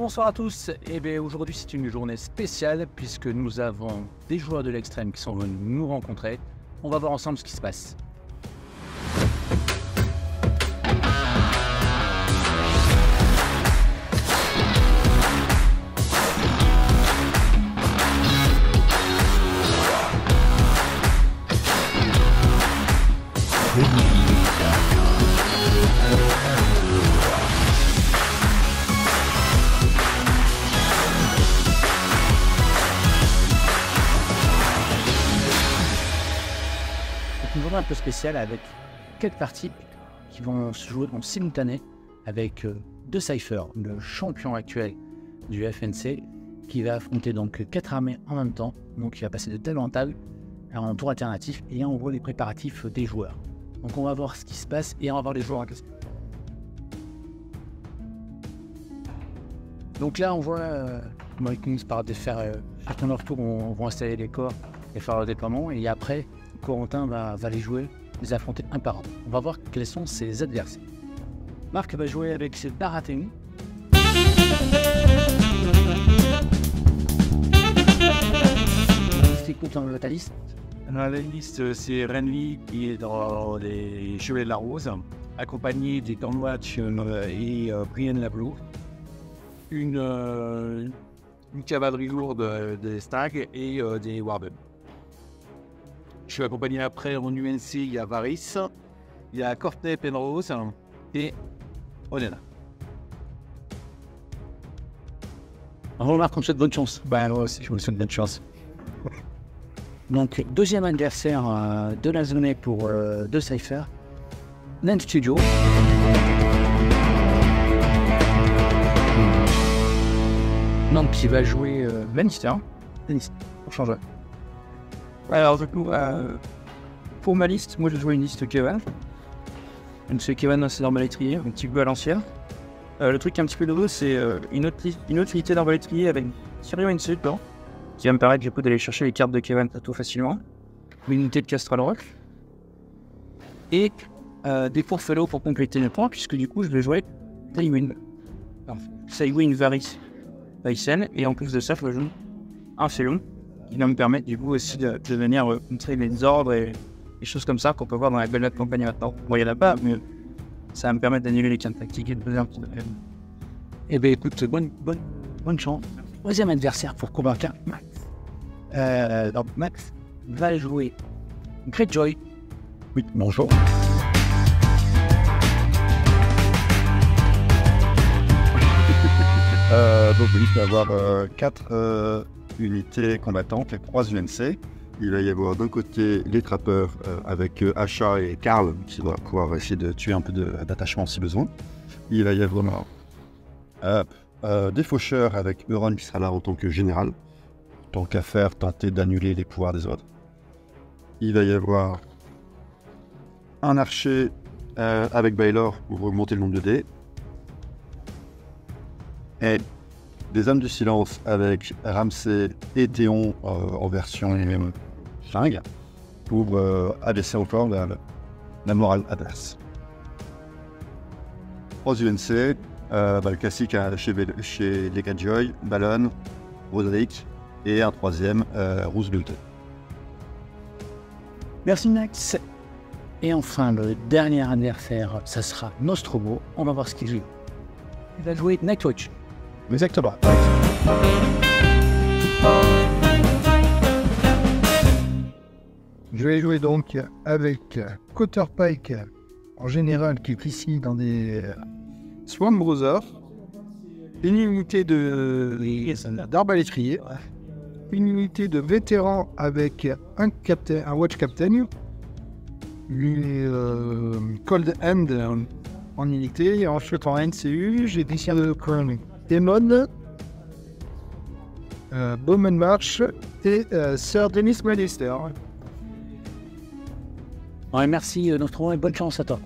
bonsoir à tous. Et bien aujourd'hui c'est une journée spéciale puisque nous avons des joueurs de l'extrême qui sont venus nous rencontrer. On va voir ensemble ce qui se passe. C'est une journée un peu spéciale avec quelques parties qui vont se jouer en simultané avec deux Cypher, le champion actuel du FNC, qui va affronter donc 4 armées en même temps. Donc il va passer de table en table en tour alternatif et on voit les préparatifs des joueurs. Donc on va voir ce qui se passe et on va voir les joueurs en question. Donc là on voit Vikings par de faire chacun leur tour, on va installer les corps et faire le déploiement, et après Corentin va les jouer, les affronter un par un. On va voir quels sont ses adversaires. Marc va jouer avec ses Baratheon. C'est quoi ta liste? La liste, c'est Renly qui est dans les Chevaliers de la Rose, accompagné des Cornwatch et Brienne Lablou. Une cavalerie lourde des Stag et des Warden. Je suis accompagné après en UNC, il y a Varys, il y a Courtney Penrose et Olenna. Alors Marc, on te souhaite bonne chance. Moi aussi, je vous souhaite bonne chance. Donc, deuxième adversaire de la zone pour deux Cypher, Nine Studio. Donc, qui va jouer Lannister. On change. Alors du coup, pour ma liste, moi je joue une liste Kevan. Donc c'est Kevan, c'est d'arbalétrier, un petit peu à l'ancienne. Le truc qui est un petit peu nouveau, c'est une autre unité d'arbalétrier avec Tyrion Insuit, qui va me permettre du coup d'aller chercher les cartes de Kevan plutôt facilement. Une unité de Castral Rock. Et des Fellow pour compléter mes points, puisque du coup je vais jouer Tywin. Tywin, Varys, Tyson, et en plus de ça, je joue un Fellow, qui va me permettre du coup aussi de venir contrer les ordres et des choses comme ça qu'on peut voir dans la belle note campagne maintenant. Bon, il n'y en a pas, mais ça va me permettre d'annuler les cartes tactiques et de poser un petit peu. Eh bien écoute, bonne chance. Troisième adversaire pour combattre Max. Donc Max va jouer Greyjoy. Oui, bonjour. Donc il va y avoir 4 unités combattantes, les 3 UNC. Il va y avoir d'un côté les trappeurs avec Asha et Karl qui va pouvoir essayer de tuer un peu d'attachement si besoin. Il va y avoir des faucheurs avec Euron qui sera là en tant que général, tant qu'à faire tenter d'annuler les pouvoirs des autres. Il va y avoir un archer avec Baylor pour augmenter le nombre de dés. Et des hommes du silence avec Ramsay et Théon en version flingue pour abaisser encore la morale adverse. 3 UNC, le classique chez les Greyjoy, Balon, Roderick et un troisième, Roosevelt. Merci Max. Et enfin, le dernier adversaire, ça sera Nostromo. On va voir ce qu'il joue. Il va jouer Nightwatch. Exactement. Je vais jouer donc avec Cotter Pike en général qui est ici dans des Swamp Brothers, une unité d'arbalétrier, une unité de vétérans avec un watch captain, une Cold Hand en unité, et ensuite en NCU, j'ai décidé de prendre Demon, Bowman March et Sir Dennis Lannister. Ouais, merci Nostromo et bonne chance à toi.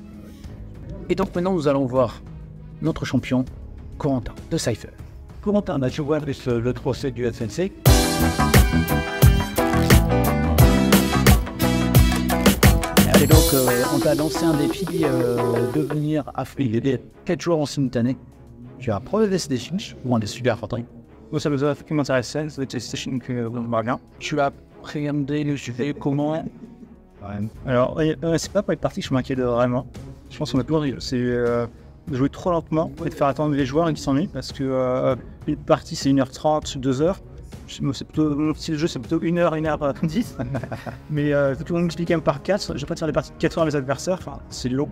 Et donc maintenant nous allons voir notre champion, Corentin de Cypher. Corentin, tu vois avec le trophée du FNC. Et donc on t'a lancé un défi de venir affronter 4 joueurs en simultané Tu as Pro Station, ou un des super infanteries. Moi, ça qui m'intéressait, c'est des stations que vous me bien. Tu as appréhendé le sujet comment? Ouais. Alors, c'est pas pour les parties que je m'inquiète vraiment. Je pense qu'on a toujours de jouer trop lentement et de faire attendre les joueurs et qu'ils s'ennuient parce que une partie c'est 1h30, 2h. Mon style de jeu c'est plutôt 1h, 1h10. Mais tout le monde m'explique par 4. Je vais pas te faire des parties de 4 heures avec les adversaires, enfin, c'est long.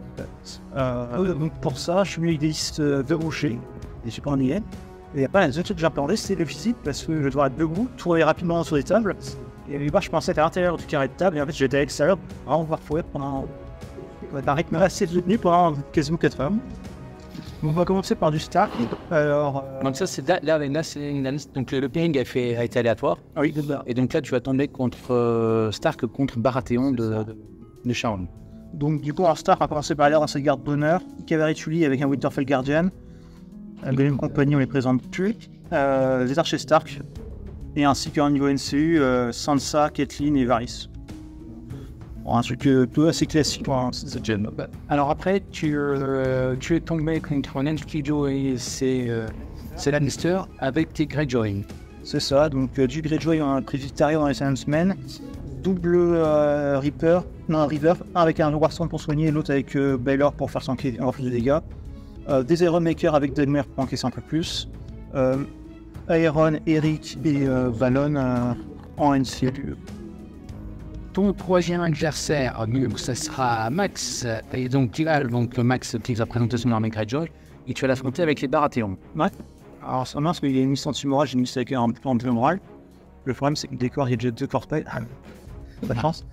Donc pour ça, je suis venu avec des listes de rochers et je suis pas ennuyé. Et il n'y a pas un seul truc que j'ai appréhendé, c'est le physique parce que je vais devoir être debout, tourner rapidement sur des tables. Et au départ, je pensais être à l'intérieur du carré de table et en fait, j'étais à l'extérieur, vraiment pouvoir courir pendant un rythme assez soutenu pendant quasiment 4 heures. On va commencer par du start. Alors, donc ça, c'est là c'est une liste. Donc le pairing a été aléatoire. oui, Et donc là, tu vas tomber contre Stark contre Baratheon de Sharon. donc du coup, en start, on va commencer par l'air dans cette garde d'honneur. Cavalry Tully avec un Winterfell Guardian. La deuxième compagnie, on les présente plus. Les archers Stark. Et ainsi qu'en niveau NCU, Sansa, Catelyn et Varys. Bon, un truc plutôt assez classique pour cette gen. Alors après, tu es tombé contre Nancy Joy et c'est Lannister avec tes Greyjoy. C'est ça, donc du Greyjoy en Prévitario dans les Sandmen, double Reaper, un avec un Warstorm pour soigner et l'autre avec Baylor pour faire s'enquêter en plus de dégâts. Des Iron Maker avec Deadmere pour encaisser un peu plus. Aeron, Eric et Valon en NCU. Ton troisième adversaire, ça sera Max. Et donc Max qui va présenter son armée Greyjoy. Et tu vas l'affronter avec les Baratheon. Ouais. Alors c'est marrant parce qu'il y a une liste anti-morale, j'ai une liste avec un plan de moral. Le problème c'est que le décor, il y a déjà 2 corps de pas de chance.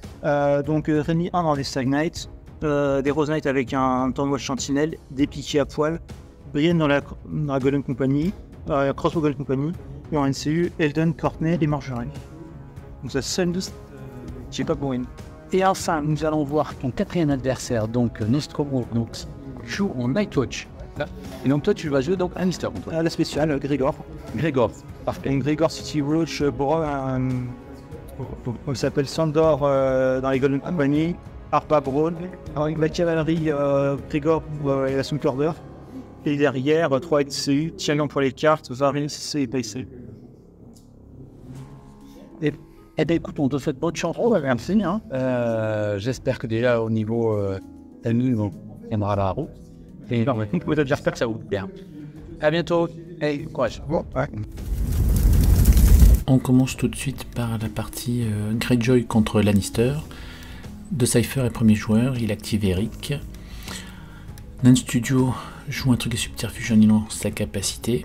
Donc Rémi 1 dans les Stag Knights, des Rose Knights avec un Tornwatch Sentinelle, des piquets à poil, Brienne dans la Golden Company, Crossbow Golden Company, et en NCU, Elden, Courtney et Marjorie. Donc ça seule liste qui est pas pour une. Et enfin, nous allons voir ton quatrième adversaire, donc Nostromo, donc joue en Nightwatch. Et donc toi, tu vas jouer donc Lannister contre toi. La spéciale, Grégor. Grégor, parfait. Donc Grégor City Roach, il s'appelle Sandor dans les Golden Company, Harpa Braun, avec la cavalerie Grégor et la Sound Order. Et derrière, 3 NCU, Tianan pour les cartes, Varys et PC. Eh bien écoute, on te souhaite bonne chance. Merci. Hein. J'espère que déjà au niveau on aimera la roue. Et j'espère que ça vous plaît. À bientôt et courage. Bon, ouais. On commence tout de suite par la partie Greyjoy contre Lannister. De Cypher est premier joueur, il active Eric. Nan Studio joue un truc de subterfuge en innovant sa capacité.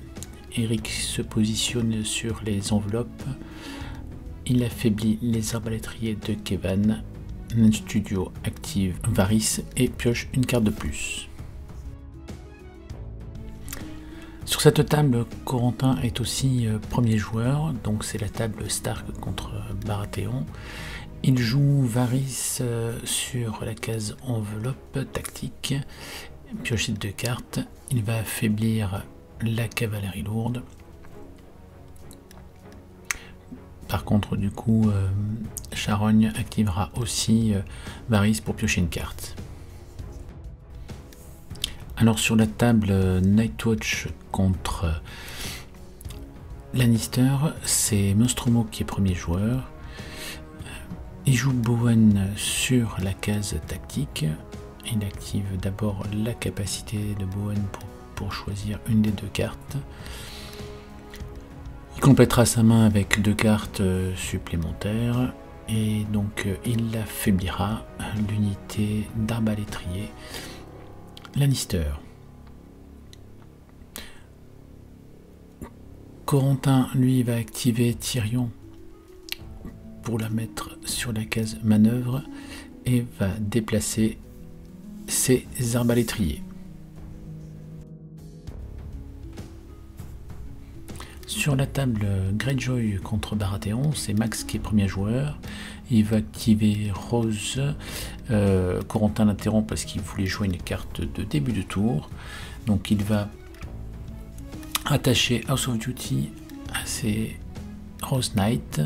Eric se positionne sur les enveloppes. Il affaiblit les arbalétriers de Kevan. Nan Studio active Varys et pioche une carte de plus. Sur cette table, Corentin est aussi premier joueur, donc c'est la table Stark contre Baratheon. Il joue Varys sur la case enveloppe tactique, piocher 2 cartes. Il va affaiblir la cavalerie lourde. Par contre, du coup, Charogne activera aussi Varys pour piocher une carte. Alors sur la table Nightwatch contre Lannister, c'est Nostromo qui est premier joueur. Il joue Bowen sur la case tactique. Il active d'abord la capacité de Bowen pour choisir une des 2 cartes. Il complétera sa main avec 2 cartes supplémentaires. Et donc il affaiblira l'unité d'arbalétrier Lannister. Corentin, lui, va activer Tyrion pour la mettre sur la case manœuvre et va déplacer ses arbalétriers. Sur la table Greyjoy contre Baratheon, c'est Max qui est premier joueur. Il va activer Rose. Corentin l'interrompt parce qu'il voulait jouer une carte de début de tour. Donc il va attacher House of Duty à ses Rose Knight.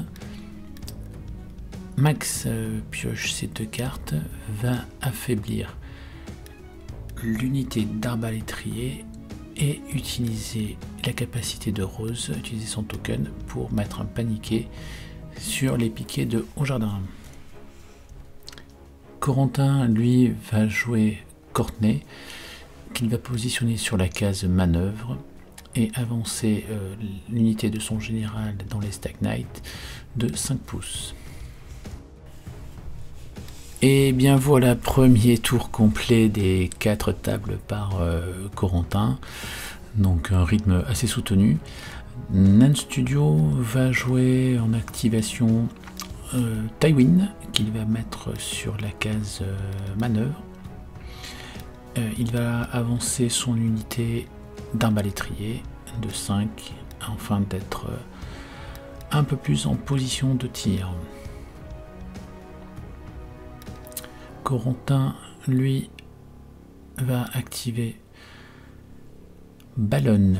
Max pioche ces 2 cartes, va affaiblir l'unité d'arbalétrier et utiliser la capacité de Rose, utiliser son token pour mettre un paniqué sur les piquets de Haut Jardin. Corentin, lui, va jouer Courtney, qu'il va positionner sur la case manœuvre et avancer l'unité de son général dans les Stag Knights de 5 pouces. Et bien voilà, premier tour complet des 4 tables par Corentin, donc un rythme assez soutenu. Nan Studio va jouer en activation Tywin, qu'il va mettre sur la case manœuvre. Il va avancer son unité d'arbalétrier de 5 afin d'être un peu plus en position de tir. Corentin, lui, va activer Ballon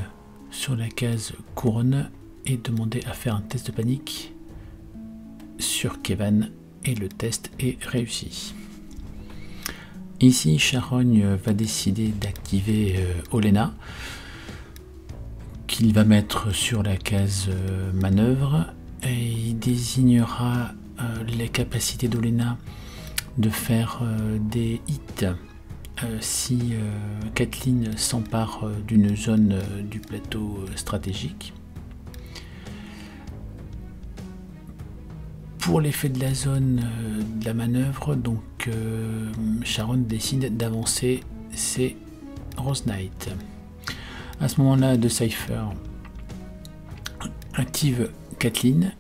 sur la case couronne et demander à faire un test de panique sur Kevan, et le test est réussi. Ici, Charogne va décider d'activer Olenna, qu'il va mettre sur la case manœuvre, et il désignera les capacités d'Olenna de faire des hits si Kathleen s'empare d'une zone du plateau stratégique. Pour l'effet de la zone de la manœuvre, donc Sharon décide d'avancer ses Rose Knight. À ce moment-là, De Cypher active Kathleen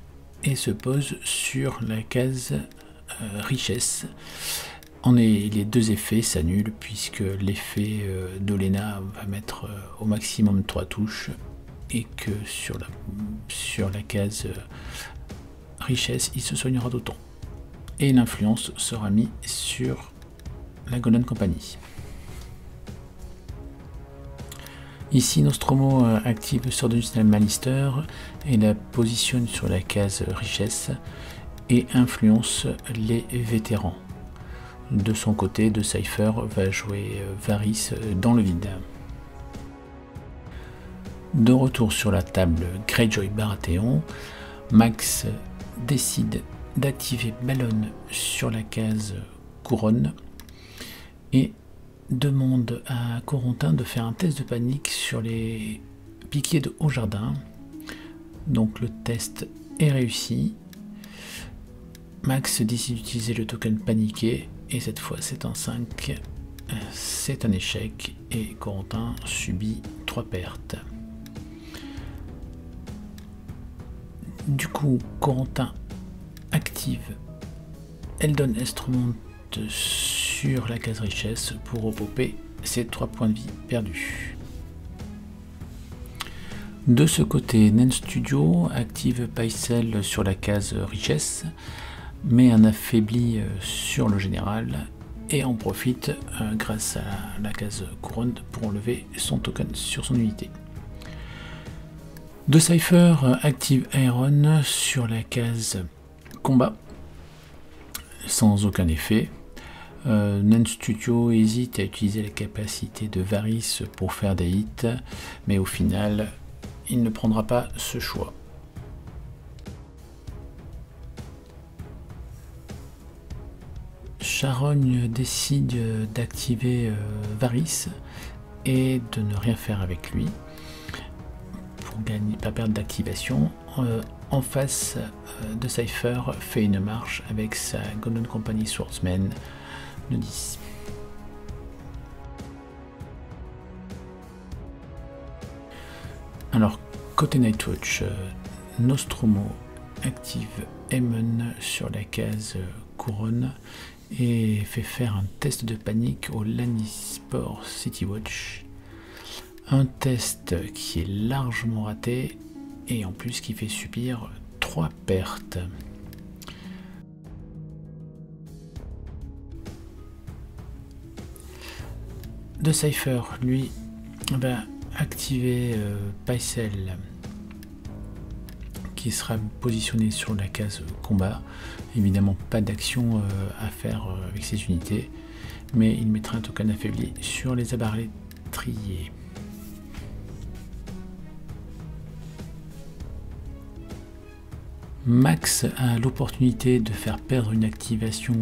et se pose sur la case richesse. Les deux effets s'annulent puisque l'effet d'Olenna va mettre au maximum 3 touches et que sur la case richesse il se soignera d'autant. Et l'influence sera mise sur la Golden Company. Ici Nostromo active Sword of Malister et la positionne sur la case richesse et influence les vétérans. De son côté, De Cypher va jouer Varys dans le vide. De retour sur la table Greyjoy Baratheon, Max décide d'activer Ballon sur la case couronne et demande à Corentin de faire un test de panique sur les piquets de Haut Jardin. Donc le test est réussi. Max décide d'utiliser le token paniqué et cette fois c'est un 5, c'est un échec et Corentin subit 3 pertes. Du coup, Corentin active Eldon Estremont sur la case richesse pour repoper ses 3 points de vie perdus. De ce côté, Nan Studio active Pycelle sur la case richesse, met un affaibli sur le général et en profite grâce à la case couronne pour enlever son token sur son unité. De Cypher active Iron sur la case combat sans aucun effet. Nan Studio hésite à utiliser la capacité de Varys pour faire des hits, mais au final il ne prendra pas ce choix. Charogne décide d'activer Varys et de ne rien faire avec lui pour pas perdre d'activation. En face, De Cypher fait une marche avec sa Golden Company Swordsman de 10. Alors, côté Nightwatch, Nostromo active Aemon sur la case couronne et fait faire un test de panique au Lannisport City Watch. Un test qui est largement raté et en plus qui fait subir 3 pertes. De Cypher, lui, va activer Pycelle qui sera positionné sur la case combat. Évidemment pas d'action à faire avec ses unités, mais il mettra un token affaibli sur les arbalétriers. Max a l'opportunité de faire perdre une activation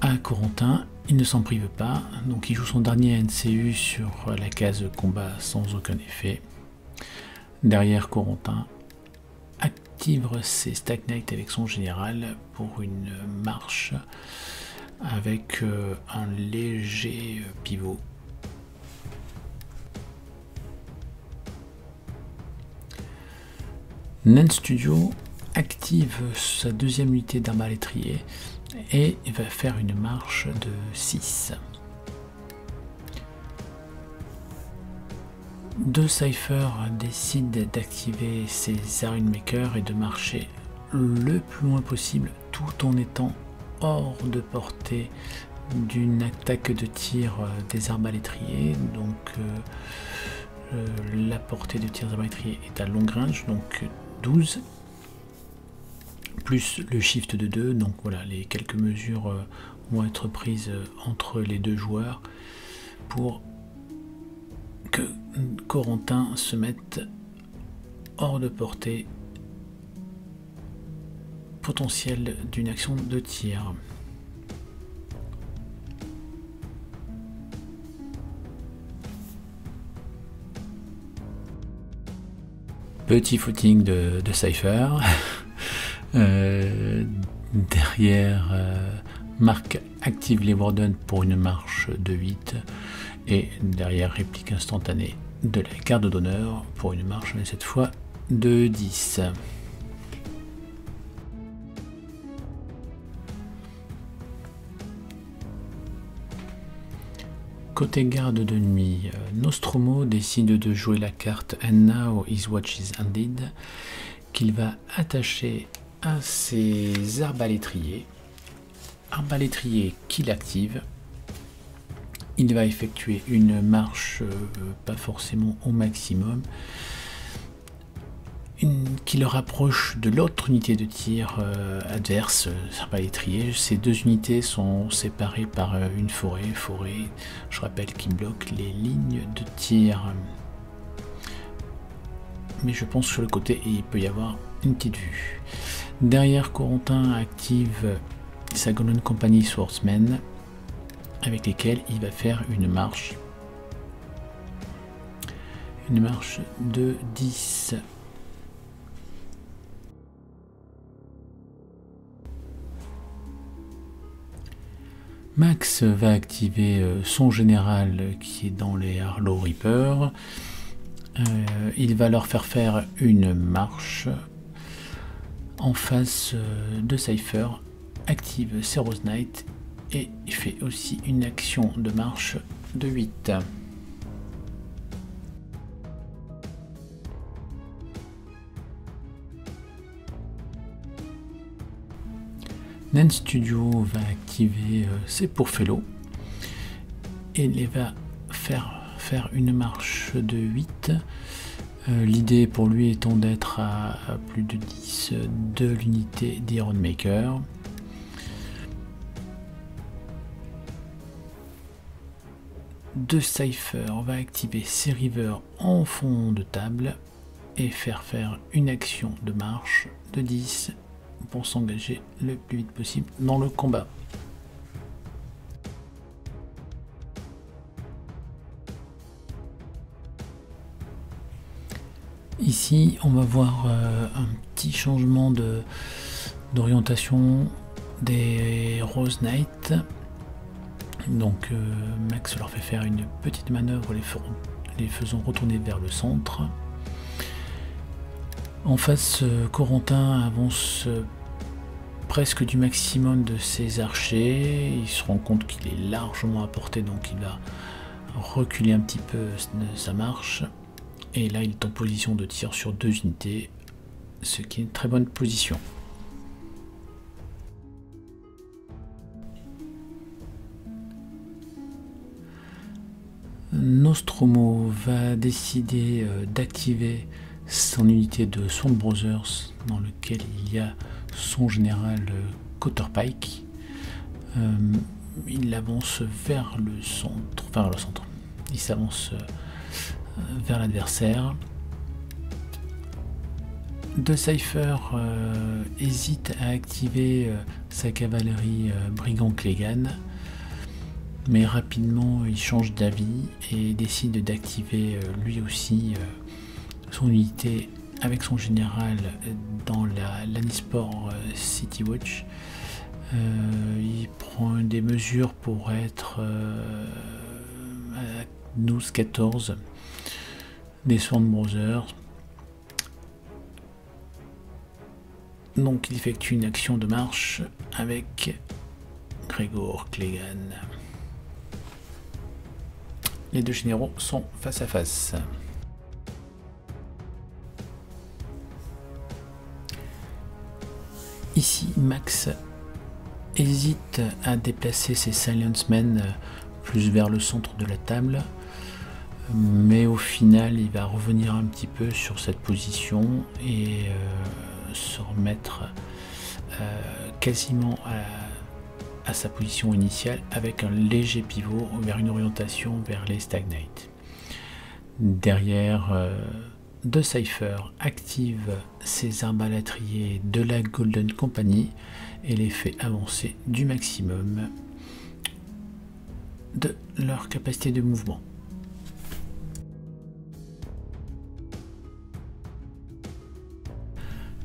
à Corentin. Il ne s'en prive pas, donc il joue son dernier NCU sur la case combat sans aucun effet. Derrière, Corentin active ses Stag Knight avec son général pour une marche avec un léger pivot. Nance Studio active sa deuxième unité d'arbalétrier et va faire une marche de 6. Deux Cypher décident d'activer ses Iron Maker et de marcher le plus loin possible tout en étant hors de portée d'une attaque de tir des arbalétriers. Donc la portée de tir des arbalétriers est à long range, donc 12 plus le shift de 2. Donc voilà, les quelques mesures vont être prises entre les deux joueurs pour que Corentin se mette hors de portée potentielle d'une action de tir. Petit footing de Cypher. Derrière, Marc active les Warden pour une marche de 8. Et derrière, réplique instantanée de la garde d'honneur pour une marche, mais cette fois de 10. Côté garde de nuit, Nostromo décide de jouer la carte And Now His Watch is Ended, qu'il va attacher à ses arbalétriers. Arbalétrier qu'il active. Il va effectuer une marche pas forcément au maximum, qui le rapproche de l'autre unité de tir adverse, arbalétrier. Ces deux unités sont séparées par une forêt, je rappelle, qui bloque les lignes de tir. Mais je pense que sur le côté, il peut y avoir une petite vue. Derrière, Corentin active sa Golden Company Swordsman, avec lesquels il va faire une marche de 10. Max va activer son général qui est dans les Harlow Reaper. Il va leur faire une marche en face de Cypher, active ses Rose Knight et il fait aussi une action de marche de 8. Nance Studio va activer ses pourfellots et les va faire une marche de 8. L'idée pour lui étant d'être à plus de 10 de l'unité d'Iron Maker. De Cypher va activer ses rivers en fond de table et faire une action de marche de 10 pour s'engager le plus vite possible dans le combat. Ici, on va voir un petit changement d'orientation des Rose Knight. Donc Max leur fait faire une petite manœuvre, les faisant retourner vers le centre. En face, Corentin avance presque du maximum de ses archers. Il se rend compte qu'il est largement à portée, donc il va reculer un petit peu sa marche. Et là, il est en position de tir sur 2 unités, ce qui est une très bonne position. Nostromo va décider d'activer son unité de Swamp Brothers, dans lequel il y a son général Cotterpike. Il avance vers le centre, il s'avance vers l'adversaire. De Cypher hésite à activer sa cavalerie brigand Clegane, mais rapidement il change d'avis et décide d'activer lui aussi son unité avec son général dans la Lannisport City Watch. Il prend des mesures pour être à 12-14 des Sworn Brothers. Donc il effectue une action de marche avec Gregor Clegane. Les deux généraux sont face à face. Ici, Max hésite à déplacer ses Silencemen plus vers le centre de la table, mais au final, il va revenir un petit peu sur cette position et se remettre quasiment à sa position initiale avec un léger pivot vers une orientation vers les Stag-Knights. Derrière, De Cypher active ses arbalétriers de la Golden Company et les fait avancer du maximum de leur capacité de mouvement.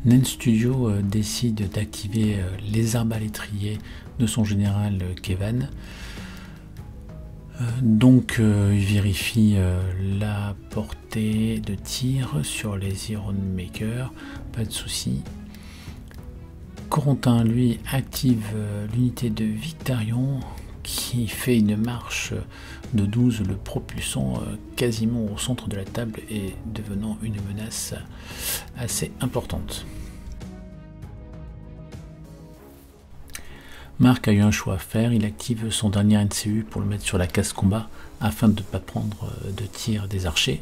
Nine Studio décide d'activer les arbalétriers de son général Kevan. Donc il vérifie la portée de tir sur les Iron Maker, pas de souci. Corentin lui active l'unité de Victarion qui fait une marche de 12, le propulsant quasiment au centre de la table et devenant une menace assez importante. Marc a eu un choix à faire, il active son dernier NCU pour le mettre sur la case combat afin de ne pas prendre de tir des archers.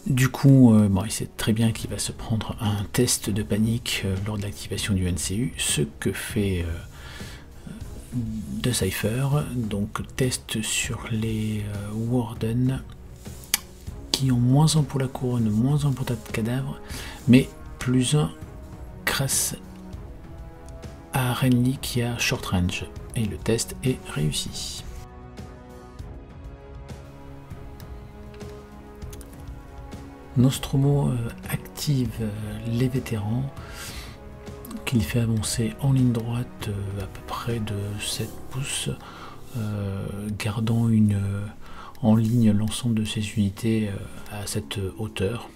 Du coup, bon, il sait très bien qu'il va se prendre un test de panique lors de l'activation du NCU, ce que fait De Cypher, donc test sur les Warden qui ont moins 1 pour la couronne, moins 1 pour tas de cadavres, mais plus 1 grâce à Renly qui a short range, et le test est réussi. Nostromo active les vétérans qu'il fait avancer en ligne droite à peu près de 7 pouces, gardant en ligne l'ensemble de ses unités à cette hauteur.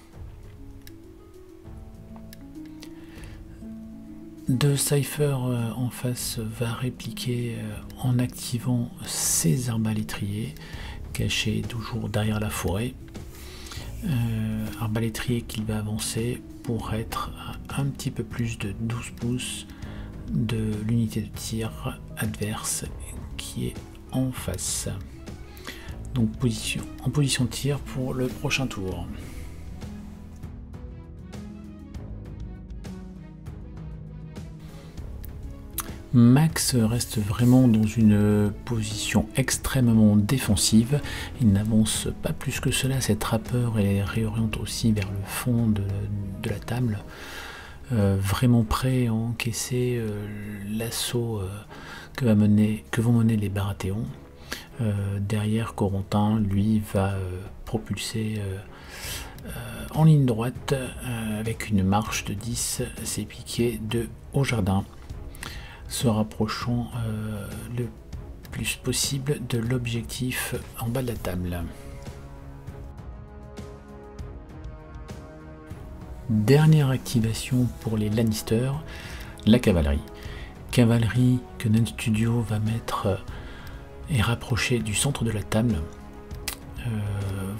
De Cypher en face va répliquer en activant ses arbalétriers cachés toujours derrière la forêt. Arbalétrier qu'il va avancer pour être à un petit peu plus de 12 pouces de l'unité de tir adverse qui est en face. Donc en position de tir pour le prochain tour. Max reste vraiment dans une position extrêmement défensive. Il n'avance pas plus que cela ses trappeurs et les réoriente aussi vers le fond de la table. Vraiment prêt à encaisser l'assaut que vont mener les Baratheons. Derrière, Corentin, lui, va propulser en ligne droite avec une marche de 10 ses piquets de Haut Jardin, se rapprochant le plus possible de l'objectif en bas de la table. Dernière activation pour les Lannister, la cavalerie. Cavalerie que Nine Studio va mettre et rapprocher du centre de la table,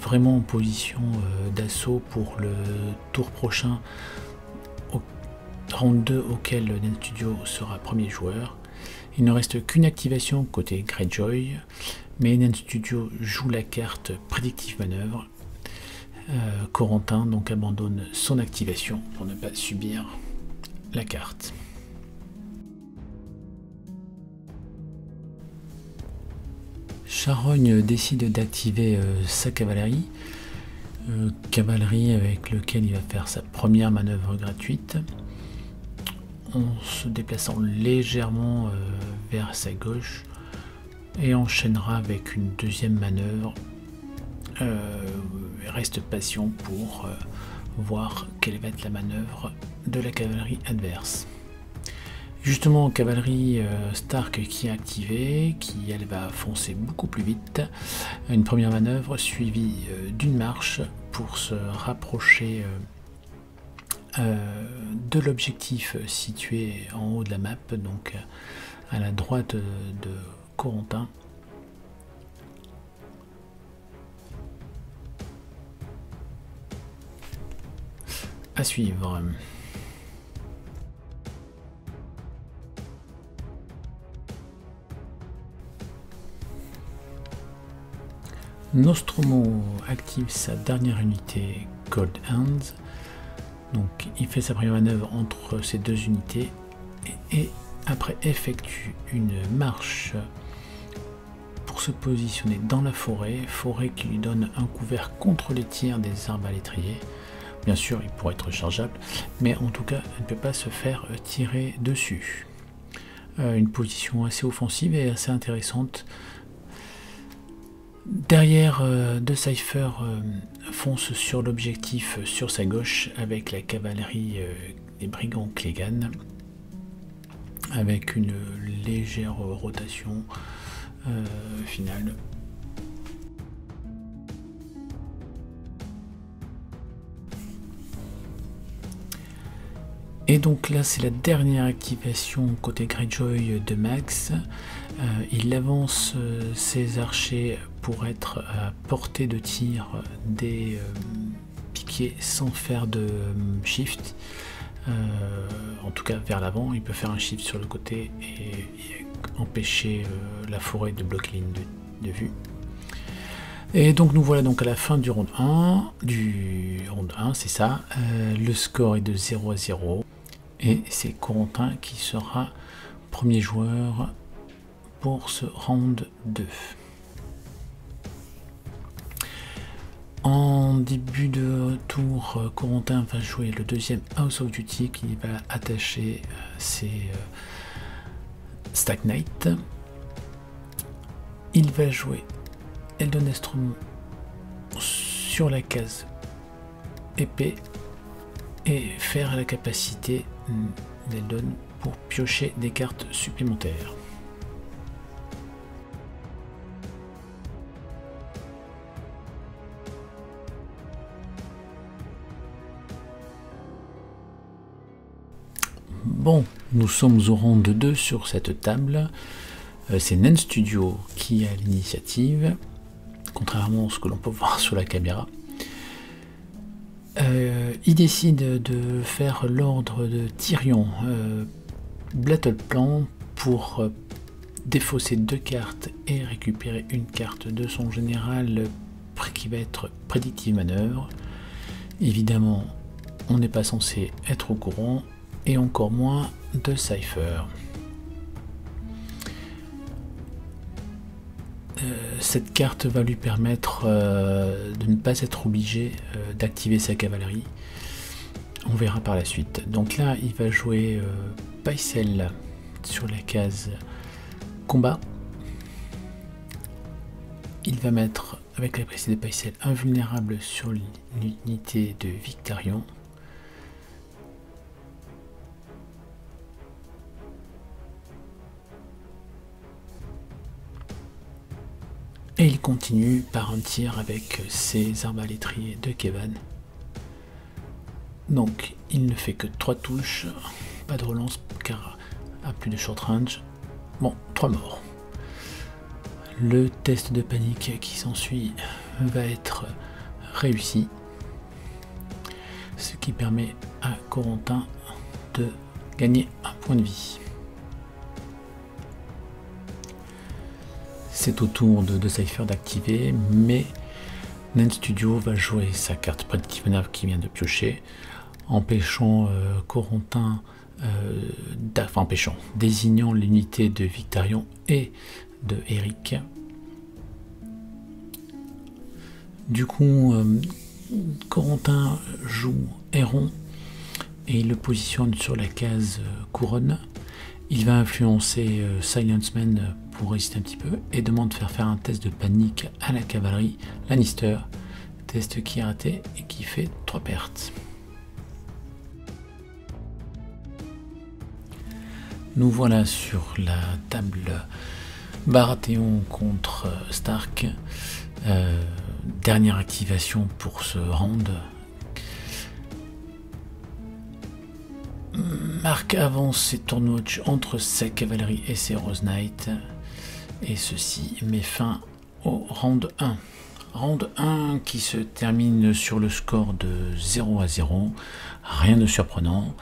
vraiment en position d'assaut pour le tour prochain, round 2 auquel Nine Studio sera premier joueur. Il ne reste qu'une activation côté Greyjoy, mais Nine Studio joue la carte Predictive Manœuvre. Corentin donc abandonne son activation pour ne pas subir la carte. Charogne décide d'activer sa cavalerie. cavalerie avec lequel il va faire sa première manœuvre gratuite en se déplaçant légèrement vers sa gauche et enchaînera avec une deuxième manœuvre. Reste patient pour voir quelle va être la manœuvre de la cavalerie adverse. Justement, cavalerie Stark qui est activée, qui elle va foncer beaucoup plus vite. Une première manœuvre suivie d'une marche pour se rapprocher de l'objectif situé en haut de la map, donc à la droite de Corentin. À suivre. Nostromo active sa dernière unité Cold Hands. Donc il fait sa première manœuvre entre ces deux unités et après effectue une marche pour se positionner dans la forêt qui lui donne un couvert contre les tirs des arbalétriers. Bien sûr, il pourrait être rechargeable, mais en tout cas, il ne peut pas se faire tirer dessus. Une position assez offensive et assez intéressante. Derrière, De Cypher fonce sur l'objectif sur sa gauche avec la cavalerie des brigands Clegane, avec une légère rotation finale. Et donc là, c'est la dernière activation côté Greyjoy de Max. Il avance ses archers pour être à portée de tir des piquets sans faire de shift. En tout cas vers l'avant, il peut faire un shift sur le côté et empêcher la forêt de bloquer ligne de vue. Et donc nous voilà donc à la fin du round 1. C'est ça. Le score est de 0-0. Et c'est Corentin qui sera premier joueur pour ce round 2. En début de tour, Corentin va jouer le deuxième House of Duty qui va attacher ses Stag Knight. Il va jouer Eldon Estrom sur la case épée et faire la capacité d'Eldon pour piocher des cartes supplémentaires. Bon, nous sommes au round 2 sur cette table. C'est Nen Studio qui a l'initiative, contrairement à ce que l'on peut voir sur la caméra. Il décide de faire l'ordre de Tyrion Battle Plan pour défausser 2 cartes et récupérer une carte de son général qui va être Predictive Manœuvre. Évidemment, on n'est pas censé être au courant, et encore moins de Cypher. Cette carte va lui permettre de ne pas être obligé d'activer sa cavalerie. On verra par la suite. Donc là, il va jouer Pycelle sur la case combat. Il va mettre, avec la précise de Pycelle, invulnérable sur l'unité de Victarion. Et il continue par un tir avec ses arbalétriers de Kevan. Donc il ne fait que 3 touches, pas de relance car à plus de short range. Bon, 3 morts. Le test de panique qui s'ensuit va être réussi, ce qui permet à Corentin de gagner un point de vie. C'est au tour de Cypher d'activer, mais Nen Studio va jouer sa carte Predictive Manœuvre qui vient de piocher, empêchant Corentin, désignant l'unité de Victarion et de Eric. Du coup, Corentin joue Héron et il le positionne sur la case couronne. Il va influencer Silenceman pour résister un petit peu et demande de faire un test de panique à la cavalerie Lannister. Test qui est raté et qui fait 3 pertes. Nous voilà sur la table Baratheon contre Stark. Dernière activation pour ce round. Mark avance et tourne watch entre sa cavalerie et ses Rose Knights. Et ceci met fin au round 1. Round 1 qui se termine sur le score de 0-0. Rien de surprenant.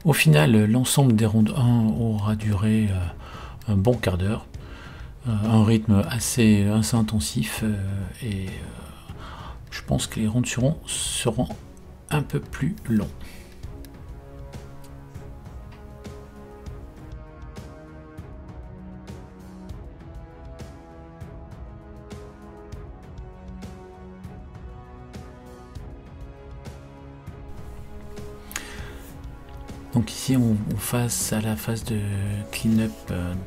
Au final, l'ensemble des rounds 1 aura duré un bon quart d'heure. Un rythme assez intensif et je pense que les rounds seront un peu plus longs. Donc ici on passe à la phase de clean-up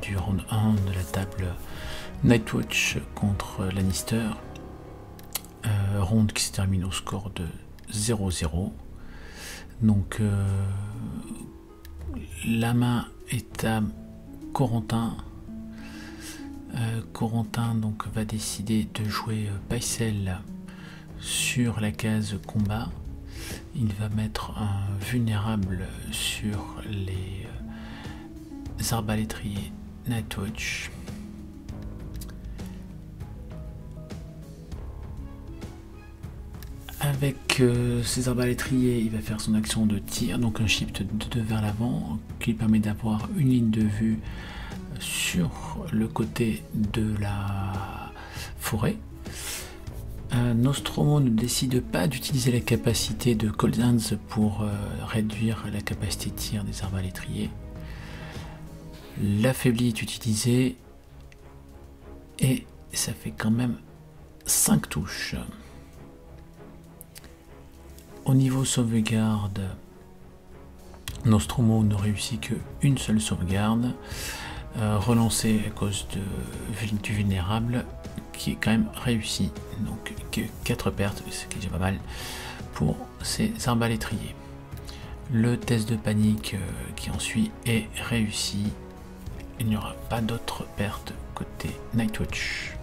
du round 1 de la table Nightwatch contre Lannister. Round qui se termine au score de 0-0. Donc la main est à Corentin. Corentin donc va décider de jouer Pycelle sur la case combat. Il va mettre un vulnérable sur les arbalétriers Nightwatch. Avec ces arbalétriers, il va faire son action de tir, donc un shift de 2 vers l'avant, qui permet d'avoir une ligne de vue sur le côté de la forêt. Nostromo ne décide pas d'utiliser la capacité de Cold Hands pour réduire la capacité de tir des arbalétriers. L'affaibli est utilisé et ça fait quand même 5 touches. Au niveau sauvegarde, Nostromo ne réussit qu'une seule sauvegarde, relancée à cause du vulnérable, qui est quand même réussi. Donc 4 pertes, ce qui est déjà pas mal pour ces arbalétriers. Le test de panique qui en suit est réussi. Il n'y aura pas d'autres pertes côté Nightwatch.